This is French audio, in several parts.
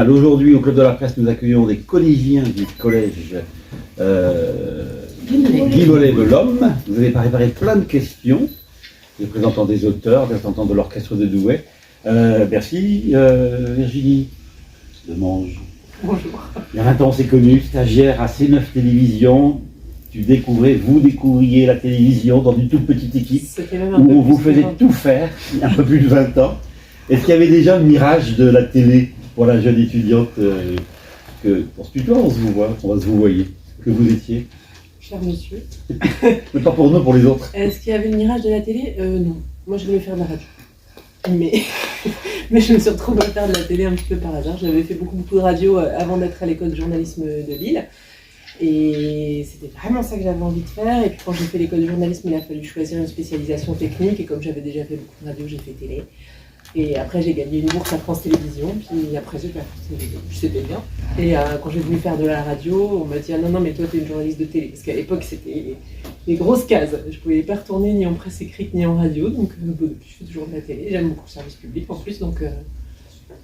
Aujourd'hui, au Club de la Presse, nous accueillons des collégiens du collège Guy Mollet de l'Homme. Vous avez préparé plein de questions, des représentants des auteurs, des représentants de l'orchestre de Douai. Merci Virginie de Mange. Bonjour. Il y a 20 ans, on s'est connus, stagiaire à C9 Télévision. Vous découvriez la télévision dans une toute petite équipe où on vous faisait tout faire, il y a un peu plus de 20 ans. Est-ce qu'il y avait déjà un mirage de la télé pour la jeune étudiante on se tutoie, on va se vous voyer, que vous étiez? Cher monsieur. Mais pas pour nous, pour les autres. Est-ce qu'il y avait le mirage de la télé? Non. Moi, je voulais faire de la radio. Mais je me suis retrouvée à faire de la télé un petit peu par hasard. J'avais fait beaucoup de radio avant d'être à l'école de journalisme de Lille. Et c'était vraiment ça que j'avais envie de faire. Et puis quand j'ai fait l'école de journalisme, il a fallu choisir une spécialisation technique. Et comme j'avais déjà fait beaucoup de radio, j'ai fait télé. Et après, j'ai gagné une bourse à France Télévisions, puis après, j'ai fait à France Télévisions, c'était bien. Et quand j'ai voulu faire de la radio, on m'a dit « Ah non, mais toi, t'es une journaliste de télé ». Parce qu'à l'époque, c'était les grosses cases. Je pouvais pas retourner ni en presse écrite, ni en radio. Donc, depuis, je fais toujours de la télé. J'aime beaucoup le service public, en plus. Donc,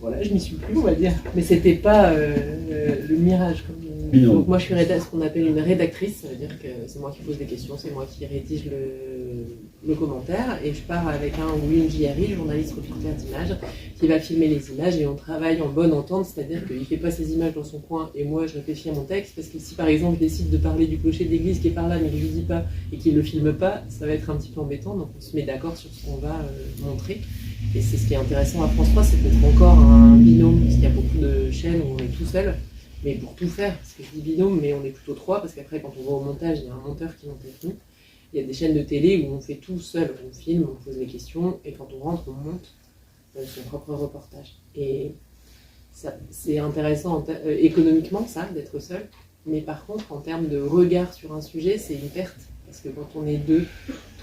voilà, je m'y suis plus, on va dire. Mais c'était pas le mirage. Donc, moi, je suis ce qu'on appelle une rédactrice. Ça veut dire que c'est moi qui pose des questions, c'est moi qui rédige le commentaire. Et je pars avec un ou une JRI, journaliste reporter d'image, qui va filmer les images. Et on travaille en bonne entente, c'est-à-dire qu'il ne fait pas ses images dans son coin et moi, je réfléchis à mon texte. Parce que si, par exemple, je décide de parler du clocher de l'église qui est par là, mais que je ne lui dis pas et qu'il ne le filme pas, ça va être un petit peu embêtant. Donc, on se met d'accord sur ce qu'on va montrer. Et c'est ce qui est intéressant à France 3, c'est d'être encore un binôme, parce qu'il y a beaucoup de chaînes où on est tout seul, mais pour tout faire, parce que je dis binôme, mais on est plutôt trois, parce qu'après quand on va au montage, il y a un monteur qui monte avec nous. Il y a des chaînes de télé où on fait tout seul, on filme, on pose des questions, et quand on rentre, on monte son propre reportage. Et ça, c'est intéressant économiquement, ça, d'être seul, mais par contre, en termes de regard sur un sujet, c'est une perte, parce que quand on est 2,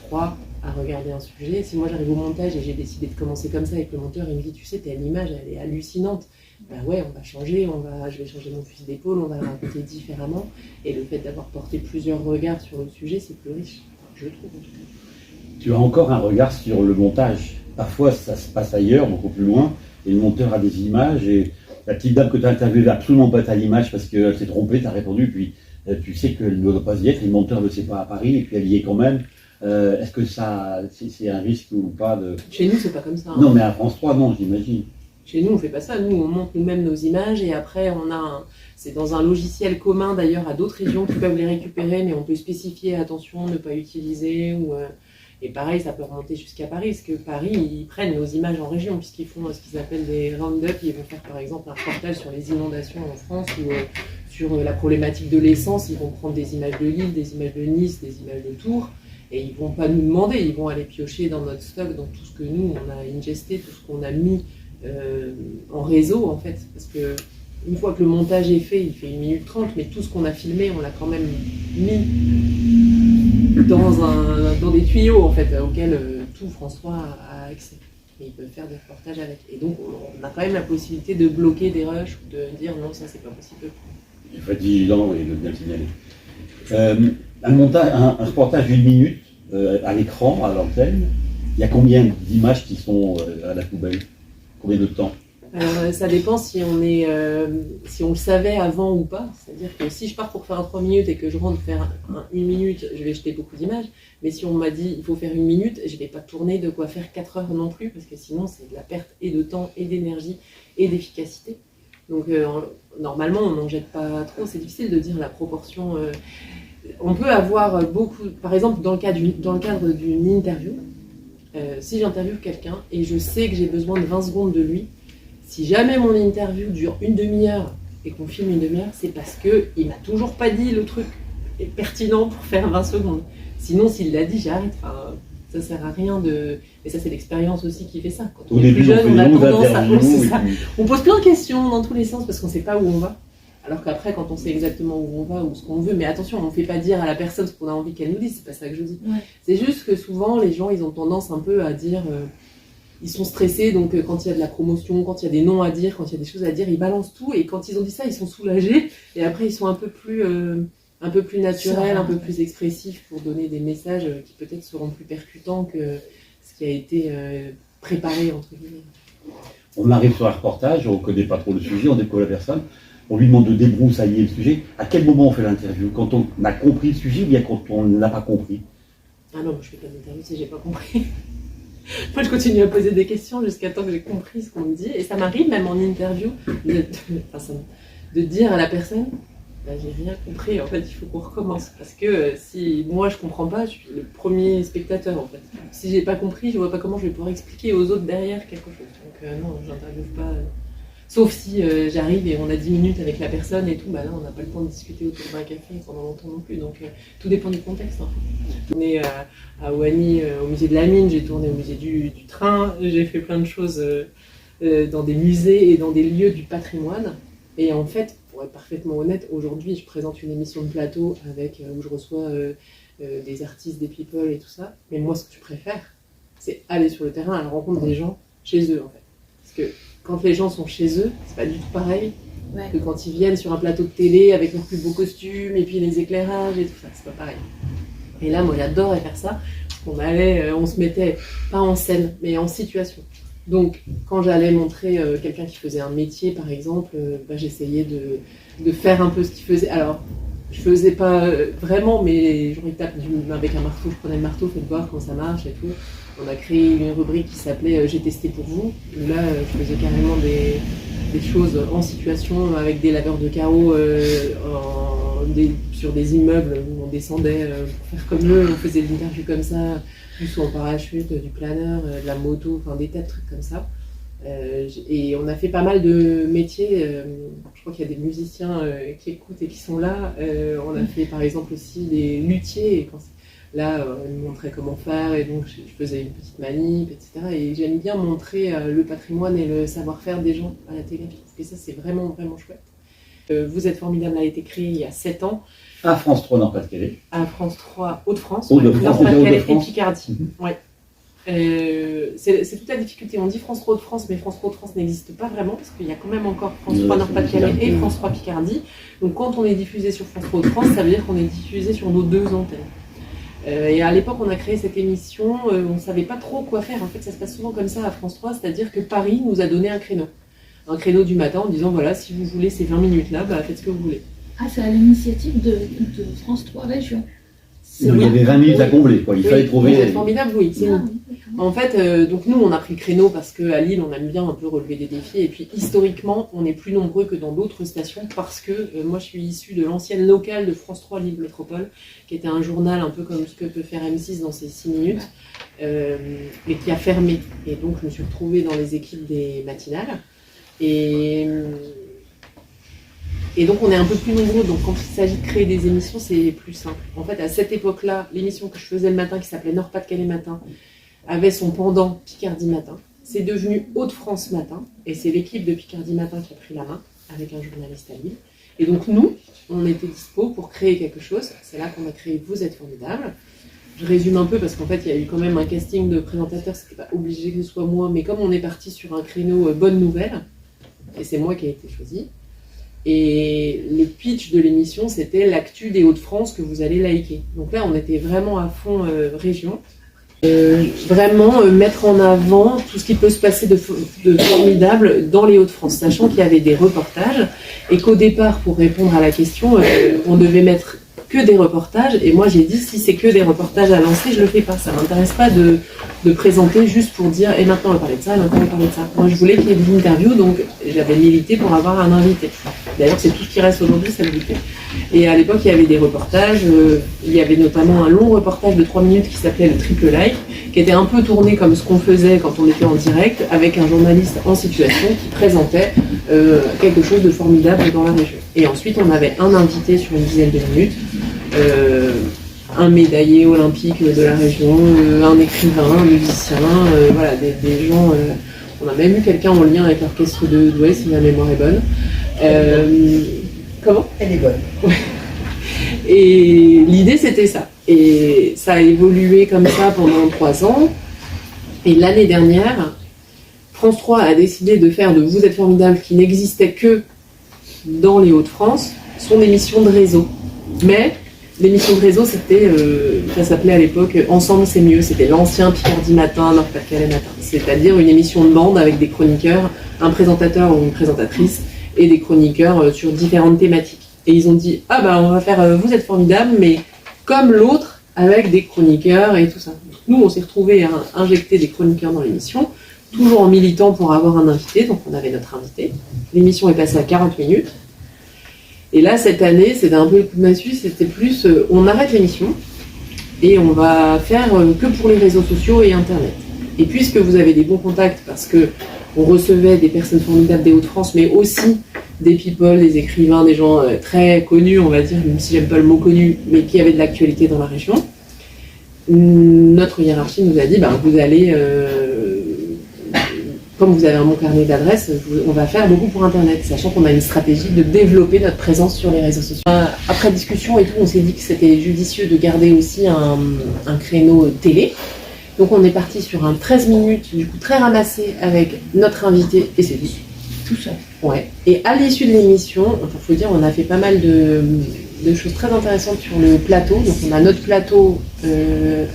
3 à regarder un sujet, si moi j'arrive au montage et j'ai décidé de commencer comme ça avec le monteur, il me dit tu sais, l'image elle est hallucinante, ben ouais, on va changer, je vais changer mon fusil d'épaule, on va le raconter différemment, et le fait d'avoir porté plusieurs regards sur le sujet, c'est plus riche, je trouve en tout cas. Tu as encore un regard sur le montage. Parfois ça se passe ailleurs, beaucoup plus loin, et le monteur a des images, et la petite dame que tu as interviewée n'a absolument pas ta l'image parce qu'elle s'est trompée, tu as répondu, puis tu sais qu'elle ne doit pas y être, le monteur ne sait pas à Paris, et puis elle y est quand même. Est-ce que ça, c'est un risque ou pas de... Chez nous, c'est pas comme ça. Non, mais à France 3, non, j'imagine. Chez nous, on fait pas ça. Nous, on monte nous-mêmes nos images et après, c'est dans un logiciel commun d'ailleurs à d'autres régions qui peuvent les récupérer, mais on peut spécifier attention, ne pas utiliser. Et pareil, ça peut remonter jusqu'à Paris, parce que Paris, ils prennent nos images en région, puisqu'ils font ce qu'ils appellent des round-up. Ils vont faire par exemple un reportage sur les inondations en France ou sur la problématique de l'essence. Ils vont prendre des images de Lille, des images de Nice, des images de Tours. Et ils ne vont pas nous demander, ils vont aller piocher dans notre stock, dans tout ce que nous, on a ingesté, tout ce qu'on a mis en réseau, en fait. Parce que une fois que le montage est fait, il fait 1 minute 30, mais tout ce qu'on a filmé, on l'a quand même mis dans des tuyaux, en fait, auxquels tout France 3 a accès. Et ils peuvent faire des reportages avec. Et donc, on a quand même la possibilité de bloquer des rushs ou de dire non, ça, c'est pas possible. Il faut être vigilant et de bien signaler. Un reportage d'1 minute à l'écran, à l'antenne, il y a combien d'images qui sont à la poubelle? Combien de temps? Ça dépend si on le savait avant ou pas. C'est-à-dire que si je pars pour faire un 3 minutes et que je rentre faire 1 minute, je vais jeter beaucoup d'images. Mais si on m'a dit il faut faire 1 minute, je ne vais pas tourner de quoi faire 4 heures non plus, parce que sinon c'est de la perte et de temps et d'énergie et d'efficacité. Donc normalement on n'en jette pas trop. C'est difficile de dire la proportion. On peut avoir beaucoup, par exemple dans le cadre d'une interview, si j'interviewe quelqu'un et je sais que j'ai besoin de 20 secondes de lui, si jamais mon interview dure une demi-heure et qu'on filme une demi-heure, c'est parce qu'il m'a toujours pas dit le truc est pertinent pour faire 20 secondes. Sinon, s'il l'a dit, j'arrête. Enfin, ça sert à rien de... Et ça, c'est l'expérience aussi qui fait ça. Quand on est plus jeune, on a tendance à... On pose plein de questions dans tous les sens parce qu'on sait pas où on va. Alors qu'après, quand on sait exactement où on va ou ce qu'on veut, mais attention, on ne fait pas dire à la personne ce qu'on a envie qu'elle nous dise, c'est pas ça que je dis. Ouais. C'est juste que souvent, les gens, ils ont tendance un peu à dire, ils sont stressés, donc quand il y a de la promotion, quand il y a des noms à dire, quand il y a des choses à dire, ils balancent tout, et quand ils ont dit ça, ils sont soulagés, et après, ils sont un peu plus naturels, un peu plus expressifs pour donner des messages qui peut-être seront plus percutants que ce qui a été préparé, entre guillemets. On arrive sur un reportage, on ne connaît pas trop le sujet, on découvre la personne, on lui demande de débroussailler le sujet. À quel moment on fait l'interview? Quand on a compris le sujet ou bien quand on n'a pas compris? Ah non, je ne fais pas d'interview si je n'ai pas compris. Moi, je continue à poser des questions jusqu'à temps que j'ai compris ce qu'on me dit. Et ça m'arrive, même en interview, de dire à la personne, bah, j'ai rien compris, en fait, il faut qu'on recommence. Parce que si moi, je ne comprends pas, je suis le premier spectateur, en fait. Si je n'ai pas compris, je ne vois pas comment je vais pouvoir expliquer aux autres derrière quelque chose. Donc non, je n'interviewe pas. Sauf si j'arrive et on a 10 minutes avec la personne et tout, bah là, on n'a pas le temps de discuter autour d'un café pendant longtemps non plus. Donc tout dépend du contexte, en fait. J'ai tourné à Ouani, au musée de la Mine, j'ai tourné au musée du train, j'ai fait plein de choses dans des musées et dans des lieux du patrimoine. Et en fait, pour être parfaitement honnête, aujourd'hui, je présente une émission de plateau où je reçois des artistes, des people et tout ça. Mais moi, ce que je préfère, c'est aller sur le terrain à la rencontre des gens chez eux, en fait. Parce que quand les gens sont chez eux, c'est pas du tout pareil que quand ils viennent sur un plateau de télé avec leurs plus beaux costumes et puis les éclairages et tout ça, c'est pas pareil. Et là, moi, j'adorais faire ça. On se mettait pas en scène, mais en situation. Donc, quand j'allais montrer quelqu'un qui faisait un métier, par exemple, j'essayais de faire un peu ce qu'il faisait. Alors, je faisais pas vraiment, mais genre, il tape avec un marteau, je prenais le marteau, faites voir comment ça marche et tout. On a créé une rubrique qui s'appelait J'ai testé pour vous. Là, je faisais carrément des choses en situation avec des laveurs de carreaux sur des immeubles où on descendait pour faire comme eux. On faisait des interviews comme ça, du saut en parachute, du planeur, de la moto, enfin des tas de trucs comme ça. Et on a fait pas mal de métiers. Je crois qu'il y a des musiciens qui écoutent et qui sont là. On a fait par exemple aussi des luthiers. Et là, on me montrait comment faire et donc je faisais une petite manip, etc. Et j'aime bien montrer le patrimoine et le savoir-faire des gens à la télé. Parce que ça, c'est vraiment, vraiment chouette. Vous êtes formidable a été créé il y a 7 ans. À France 3 Nord-Pas-de-Calais. À France 3 Hauts-de-France. Nord-Pas-de-Calais et Picardie. Ouais. C'est toute la difficulté. On dit France 3 Hauts-de-France, mais France 3 Hauts-de-France n'existe pas vraiment parce qu'il y a quand même encore France 3 Nord-Pas-de-Calais et France 3 Picardie. Donc quand on est diffusé sur France 3 Hauts-de-France, ça veut dire qu'on est diffusé sur nos 2 antennes. Et à l'époque, on a créé cette émission, on ne savait pas trop quoi faire. En fait, ça se passe souvent comme ça à France 3, c'est-à-dire que Paris nous a donné un créneau du matin en disant voilà, si vous voulez ces 20 minutes là, faites ce que vous voulez. Ah, c'est à l'initiative de France 3 Région. Il y avait 20 minutes à combler, quoi. Il fallait trouver. C'est formidable, oui, c'est nous. En fait, donc nous, on a pris le créneau parce qu'à Lille, on aime bien un peu relever des défis. Et puis, historiquement, on est plus nombreux que dans d'autres stations parce que moi, je suis issue de l'ancienne locale de France 3 Lille Métropole, qui était un journal un peu comme ce que peut faire M6 dans ses 6 minutes, mais qui a fermé. Et donc, je me suis retrouvée dans les équipes des matinales. Et donc on est un peu plus nombreux, donc quand il s'agit de créer des émissions, c'est plus simple. En fait, à cette époque-là, l'émission que je faisais le matin, qui s'appelait Nord-Pas-de-Calais Matin, avait son pendant Picardie Matin. C'est devenu Hauts-de-France Matin, et c'est l'équipe de Picardie Matin qui a pris la main, avec un journaliste à Lille. Et donc nous, on était dispo pour créer quelque chose. C'est là qu'on a créé Vous êtes formidable. Je résume un peu, parce qu'en fait, il y a eu quand même un casting de présentateurs, c'était pas obligé que ce soit moi, mais comme on est parti sur un créneau bonne nouvelle, et c'est moi qui ai été choisie. Et le pitch de l'émission, c'était l'actu des Hauts-de-France que vous allez liker. Donc là, on était vraiment à fond région. Vraiment mettre en avant tout ce qui peut se passer de formidable dans les Hauts-de-France, sachant qu'il y avait des reportages et qu'au départ, pour répondre à la question, on devait mettre que des reportages. Et moi, j'ai dit, si c'est que des reportages à lancer, je le fais pas. Ça m'intéresse pas de présenter juste pour dire, et maintenant on va parler de ça, et maintenant on va parler de ça. Moi, je voulais qu'il y ait des interviews, donc j'avais milité pour avoir un invité. D'ailleurs, c'est tout ce qui reste aujourd'hui, c'est l'invité. Et à l'époque, il y avait des reportages. Il y avait notamment un long reportage de 3 minutes qui s'appelait le Triple Like, qui était un peu tourné comme ce qu'on faisait quand on était en direct, avec un journaliste en situation qui présentait quelque chose de formidable dans la région. Et ensuite, on avait un invité sur une dizaine de minutes, un médaillé olympique de la région, un écrivain, un musicien, voilà, des gens. On a même eu quelqu'un en lien avec l'orchestre de Douai, si ma mémoire est bonne. Comment ? Elle est bonne. Ouais. Et l'idée, c'était ça. Et ça a évolué comme ça pendant 3 ans. Et l'année dernière, France 3 a décidé de faire de Vous êtes formidable, qui n'existait que dans les Hauts-de-France, son émission de réseau. Mais l'émission de réseau, c'était, ça s'appelait à l'époque Ensemble c'est mieux. C'était l'ancien Picardie Matin, Nord-Pas-de-Calais Matin. C'est-à-dire une émission de bande avec des chroniqueurs, un présentateur ou une présentatrice et des chroniqueurs sur différentes thématiques. Et ils ont dit, ah bah on va faire Vous êtes formidable, mais comme l'autre, avec des chroniqueurs et tout ça. Nous, on s'est retrouvés à injecter des chroniqueurs dans l'émission, toujours en militant pour avoir un invité, donc on avait notre invité. L'émission est passée à 40 minutes. Et là, cette année, c'était un peu le coup de massue, c'était plus, on arrête l'émission et on va faire que pour les réseaux sociaux et Internet. Et puisque vous avez des bons contacts, parce que on recevait des personnes formidables des Hauts-de-France, mais aussi des people, des écrivains, des gens très connus, on va dire, même si j'aime pas le mot connu, mais qui avaient de l'actualité dans la région, notre hiérarchie nous a dit, vous allez... comme vous avez un bon carnet d'adresses, on va faire beaucoup pour Internet, sachant qu'on a une stratégie de développer notre présence sur les réseaux sociaux. Après discussion et tout, on s'est dit que c'était judicieux de garder aussi un créneau télé. Donc on est parti sur un 13 minutes, du coup très ramassé, avec notre invité et c'est lui. Tout seul. Ouais. Et à l'issue de l'émission, il faut dire, on a fait pas mal de choses très intéressantes sur le plateau. Donc on a notre plateau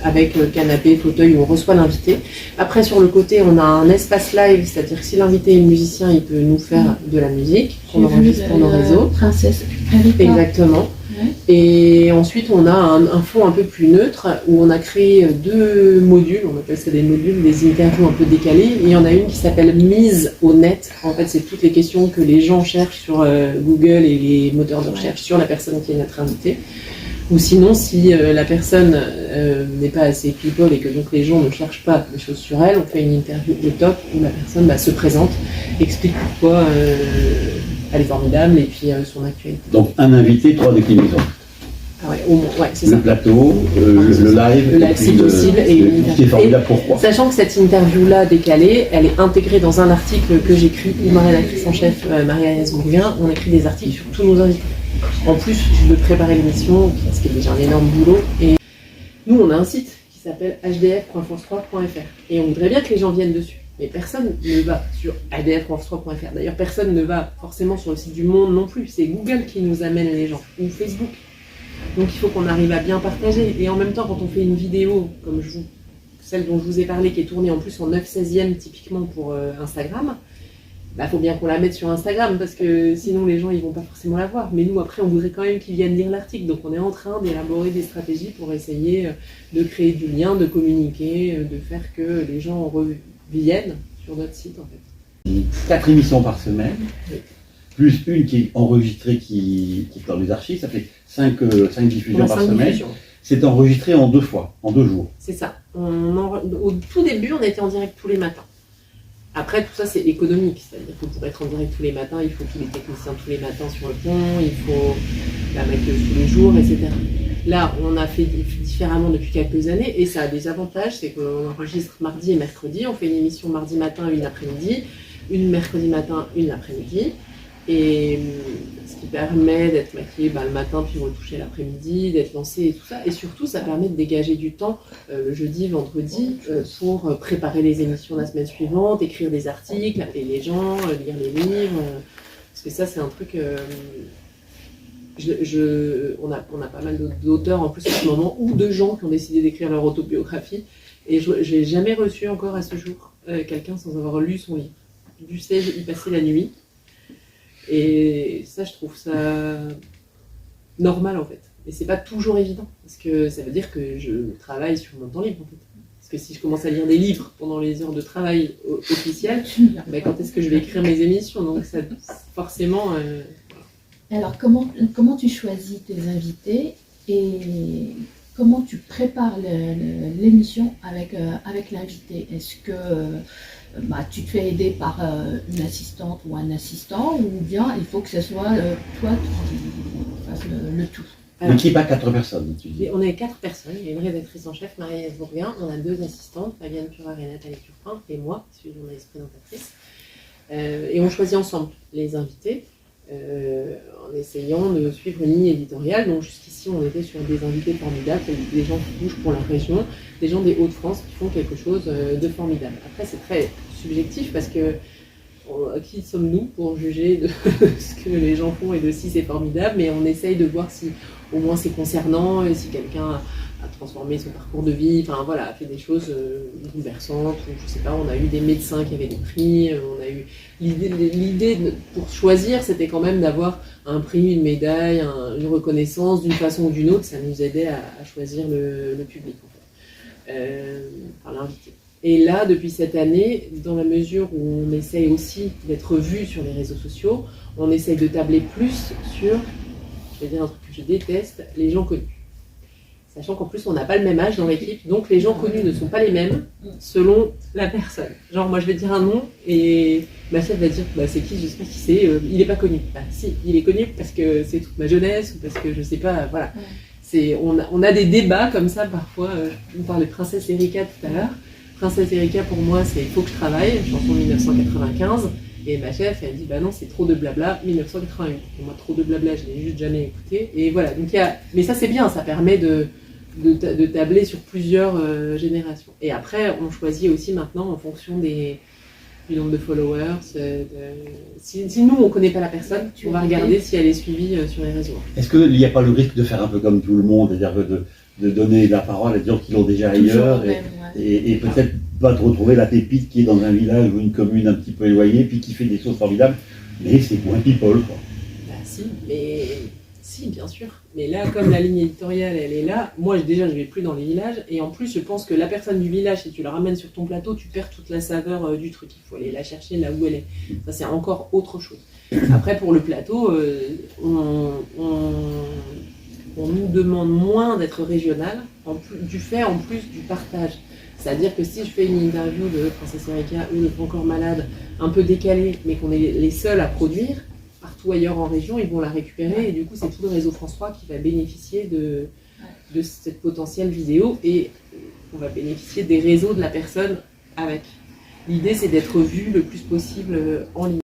avec canapé, fauteuil où on reçoit l'invité. Après sur le côté on a un espace live, c'est-à-dire que si l'invité est musicien, il peut nous faire de la musique qu'on enregistre pour nos réseaux. Princesse Erika. Exactement. Ouais. Et ensuite on a un fond un peu plus neutre où on a créé 2 modules, on appelle ça des modules, des interviews un peu décalées. Et il y en a une qui s'appelle Mise au net. En fait c'est toutes les questions que les gens cherchent sur Google et les moteurs de recherche sur la personne qui est notre invitée. Ou sinon, si la personne n'est pas assez people et que donc les gens ne cherchent pas des choses sur elle, on fait une interview au top où la personne se présente, explique pourquoi elle est formidable et puis son actualité. Donc un invité, 3 déclinaisons. Ah ouais, au moins, ouais, c'est ça. Le plateau, le live, le live c'est possible. Et une interview. Formidable, pourquoi ? Sachant que cette interview-là décalée, elle est intégrée dans un article que j'écris, où ma rédactrice en chef, Marie-Agnès Bourguin, on écrit des articles sur tous nos invités. En plus de préparer l'émission, ce qui est déjà un énorme boulot. Et nous, on a un site qui s'appelle hdf.france3.fr et on voudrait bien que les gens viennent dessus. Mais personne ne va sur hdf.france3.fr. D'ailleurs, personne ne va forcément sur le site du Monde non plus. C'est Google qui nous amène les gens, ou Facebook. Donc il faut qu'on arrive à bien partager. Et en même temps, quand on fait une vidéo, comme celle dont je vous ai parlé, qui est tournée en plus en 9/16e typiquement pour Instagram, faut bien qu'on la mette sur Instagram parce que sinon les gens ils vont pas forcément la voir. Mais nous après on voudrait quand même qu'ils viennent lire l'article. Donc on est en train d'élaborer des stratégies pour essayer de créer du lien, de communiquer, de faire que les gens reviennent sur notre site en fait. 4 émissions par semaine, oui. Plus une qui est enregistrée qui est dans les archives, ça fait 5 diffusions par semaine. C'est enregistré en 2 fois, en 2 jours. C'est ça. Au tout début on était en direct tous les matins. Après, tout ça, c'est économique, c'est-à-dire que pour être en direct tous les matins, il faut tous les techniciens tous les matins sur le pont, il faut la maquilleuse tous les jours, etc. Là, on a fait différemment depuis quelques années, et ça a des avantages, c'est qu'on enregistre mardi et mercredi, on fait une émission mardi matin, une après-midi, une mercredi matin, une l'après-midi, et ce qui permet d'être maquillé le matin, puis retouché l'après-midi, d'être lancé et tout ça, et surtout, ça permet de dégager du temps le jeudi, vendredi, pour préparer les émissions la semaine suivante, écrire des articles, appeler les gens, lire les livres, parce que ça, c'est un truc... on a pas mal d'auteurs en plus en ce moment, ou de gens qui ont décidé d'écrire leur autobiographie, et je n'ai jamais reçu encore à ce jour quelqu'un sans avoir lu son livre. Du sais, y passer la nuit. Et ça, je trouve ça normal en fait. Et c'est pas toujours évident, parce que ça veut dire que je travaille sur mon temps libre en fait. Parce que si je commence à lire des livres pendant les heures de travail officielles, quand est-ce que je vais écrire mes émissions ? Donc ça, forcément... Alors comment tu choisis tes invités et comment tu prépares l'émission avec l'invité ? Est-ce que tu te fais aider par une assistante ou un assistant, ou bien il faut que ce soit toi qui fasses le tout? L'équipe a 4 personnes, tu dis. On est 4 personnes, il y a une rédactrice en chef, Marie-Agnès Bourguin, on a 2 assistantes, Fabienne Purard et Nathalie Turpin, et moi, je suis journaliste présentatrice. Et on choisit ensemble les invités, en essayant de suivre une ligne éditoriale. Donc jusqu'ici, on était sur des invités formidables, des gens qui bougent pour la région, des gens des Hauts-de-France qui font quelque chose de formidable. Après, c'est très subjectif parce que qui sommes-nous pour juger de ce que les gens font et de si c'est formidable, mais on essaye de voir si au moins c'est concernant, et si quelqu'un a transformé son parcours de vie, enfin voilà, a fait des choses bouleversantes, ou je sais pas, on a eu des médecins qui avaient des prix, on a eu l'idée pour choisir, c'était quand même d'avoir un prix, une médaille, une reconnaissance d'une façon ou d'une autre, ça nous aidait à choisir le public en fait, enfin l'invité. Et là, depuis cette année, dans la mesure où on essaye aussi d'être vu sur les réseaux sociaux, on essaye de tabler plus sur, je vais dire un truc que je déteste, les gens connus. Sachant qu'en plus, on n'a pas le même âge dans l'équipe, donc les gens connus ne sont pas les mêmes selon la personne. Genre, moi, je vais dire un nom et ma chef va dire bah, c'est qui, je sais pas qui c'est, il n'est pas connu. Bah, si, il est connu parce que c'est toute ma jeunesse ou parce que je sais pas, voilà. On a des débats comme ça parfois. On parlait de Princesse Erika tout à l'heure. Princesse Erika, pour moi, c'est Il faut que je travaille, chanson de 1995. Et ma chef, elle dit, bah non, c'est trop de blabla, 1988. Et moi, trop de blabla, je l'ai juste jamais écouté. Et voilà, donc mais ça, c'est bien, ça permet de tabler sur plusieurs générations. Et après, on choisit aussi maintenant en fonction du nombre de followers. Si nous, on ne connaît pas la personne, on va regarder si elle est suivie sur les réseaux. Est-ce qu'il n'y a pas le risque de faire un peu comme tout le monde, c'est-à-dire de donner la parole à des gens qui l'ont déjà ailleurs et peut-être pas de retrouver la pépite qui est dans un village ou une commune un petit peu éloignée puis qui fait des choses formidables, mais c'est moins people quoi. Bah si, bien sûr. Mais là, comme la ligne éditoriale, elle est là, moi déjà je vais plus dans les villages et en plus je pense que la personne du village, si tu la ramènes sur ton plateau, tu perds toute la saveur du truc. Il faut aller la chercher là où elle est. Ça c'est encore autre chose. Après pour le plateau, on nous demande moins d'être régional, du fait en plus du partage. C'est-à-dire que si je fais une interview de Princesse Erika ou de Encore Malade, un peu décalée, mais qu'on est les seuls à produire, partout ailleurs en région, ils vont la récupérer et du coup c'est tout le réseau France 3 qui va bénéficier de cette potentielle vidéo et on va bénéficier des réseaux de la personne avec. L'idée c'est d'être vu le plus possible en ligne.